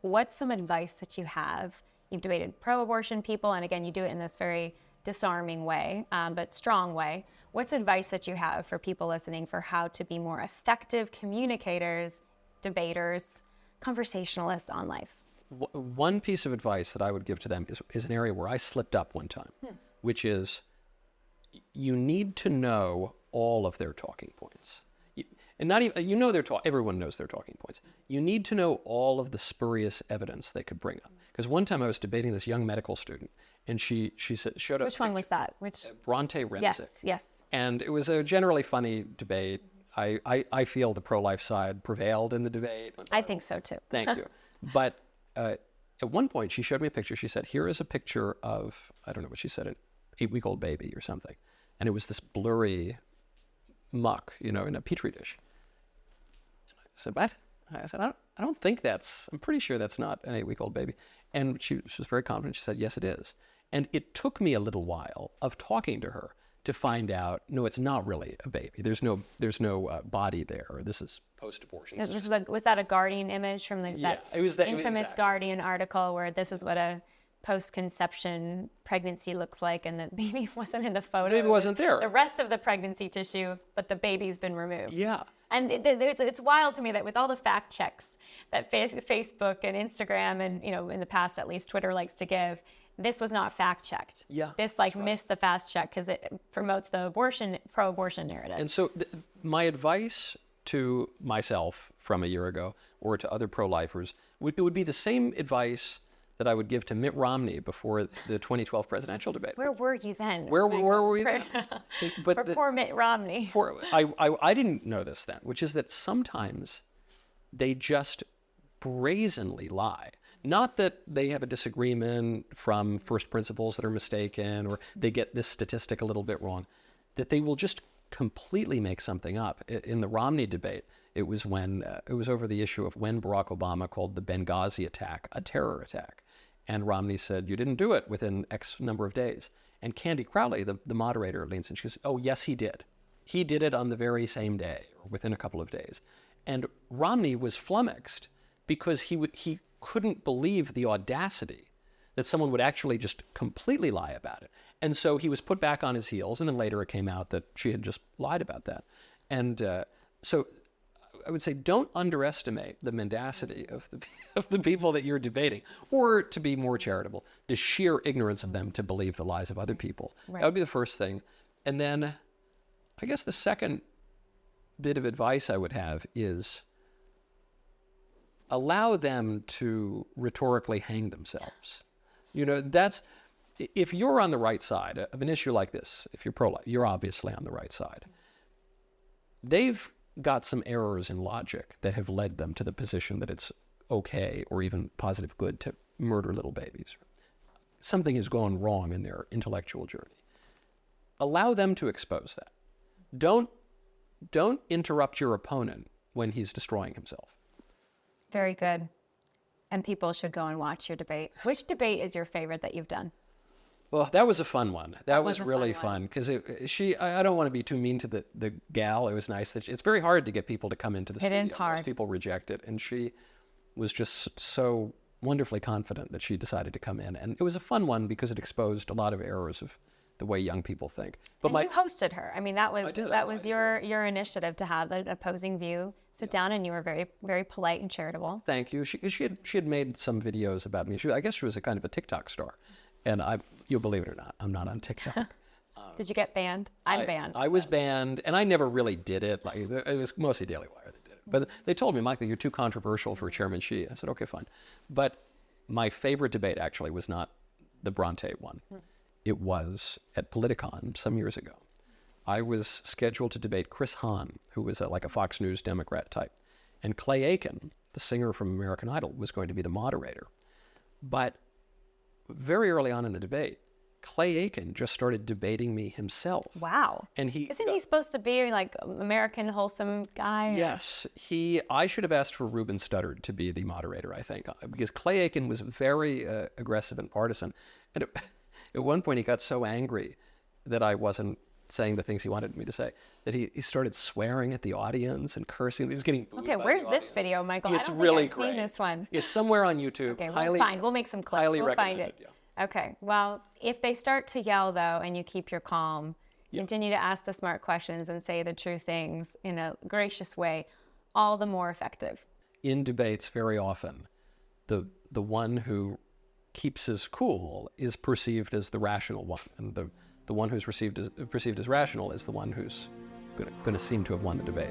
what's some advice that you have? You've debated pro-abortion people, and again, you do it in this very disarming way, but strong way. What's advice that you have for people listening for how to be more effective communicators, debaters, conversationalists on life? One piece of advice that I would give to them is an area where I slipped up one time, which is you need to know all of their talking points. And not even, you know, everyone knows their talking points. You need to know all of the spurious evidence they could bring up. Because one time I was debating this young medical student, and she showed up. Which one was that? Which? Bronte Renzick. Yes. And it was a generally funny debate. I feel the pro-life side prevailed in the debate. I think so too. Thank you. But at one point she showed me a picture. She said, here is a picture of, I don't know what she said, an 8-week-old baby or something. And it was this blurry muck, in a petri dish. I said, what? I said, I don't think I'm pretty sure that's not an 8-week-old baby. And she was very confident. She said, yes, it is. And it took me a little while of talking to her to find out, no, it's not really a baby. There's no body there. Or this is post-abortion. Was that a Guardian image from that infamous Guardian article where this is what a post-conception pregnancy looks like, and the baby wasn't in the photo? It wasn't there. The rest of the pregnancy tissue, but the baby's been removed. Yeah. And it's wild to me that with all the fact checks that Facebook and Instagram and, in the past at least Twitter likes to give, this was not fact checked. Yeah. This missed the fast check because it promotes the pro-abortion narrative. And so my advice to myself from a year ago or to other pro-lifers would be the same advice that I would give to Mitt Romney before the 2012 presidential debate. Where were you then? Where were we then? But poor Mitt Romney. I didn't know this then, which is that sometimes they just brazenly lie. Not that they have a disagreement from first principles that are mistaken, or they get this statistic a little bit wrong, that they will just completely make something up. In the Romney debate, it was over the issue of when Barack Obama called the Benghazi attack a terror attack. And Romney said, you didn't do it within X number of days. And Candy Crowley, the moderator, leans in. She goes, oh, yes, he did. He did it on the very same day or within a couple of days. And Romney was flummoxed because he couldn't believe the audacity that someone would actually just completely lie about it. And so he was put back on his heels, and then later it came out that she had just lied about that. And so I would say don't underestimate the mendacity of the people that you're debating, or to be more charitable, the sheer ignorance of them to believe the lies of other people. Right. That would be the first thing. And then I guess the second bit of advice I would have is allow them to rhetorically hang themselves. If you're on the right side of an issue like this, if you're pro-life, you're obviously on the right side. They've got some errors in logic that have led them to the position that it's okay or even positive good to murder little babies. Something has gone wrong in their intellectual journey. Allow them to expose that. Don't interrupt your opponent when he's destroying himself. Very good. And people should go and watch your debate. Which debate is your favorite that you've done? Well, that was a fun one. That was really fun because I don't want to be too mean to the gal. It was nice that it's very hard to get people to come into the studio. It is hard. Most people reject it. And she was just so wonderfully confident that she decided to come in. And it was a fun one because it exposed a lot of errors of the way young people think. But you hosted her. I mean, that was your initiative to have the opposing view sit down, and you were very, very polite and charitable. Thank you. She had made some videos about me. I guess she was a kind of a TikTok star. And you'll believe it or not, I'm not on TikTok. Did you get banned? I'm banned. I was banned, and I never really did it. It was mostly Daily Wire that did it. But they told me, Michael, you're too controversial for Chairman Xi. I said, okay, fine. But my favorite debate actually was not the Bronte one. It was at Politicon some years ago. I was scheduled to debate Chris Hahn, who was like a Fox News Democrat type. And Clay Aiken, the singer from American Idol, was going to be the moderator. But very early on in the debate, Clay Aiken just started debating me himself. Wow. And isn't he supposed to be like American wholesome guy? Yes. I should have asked for Ruben Studdard to be the moderator, I think, because Clay Aiken was very aggressive and partisan. And at one point he got so angry that I wasn't saying the things he wanted me to say, that he started swearing at the audience and cursing. He was getting booed Okay, by where's the this audience. video, Michael? It's I don't really think I've seen great. this one. It's somewhere on YouTube. Okay, Highly, we'll make some clips. highly We'll find recommended, it. yeah. Okay, well, if they start to yell, though, and you keep your calm, Yeah. continue to ask the smart questions and say the true things in a gracious way, all the more effective. In debates, very often, the one who keeps his cool is perceived as the rational one, and the one who's perceived as rational is the one who's going to seem to have won the debate.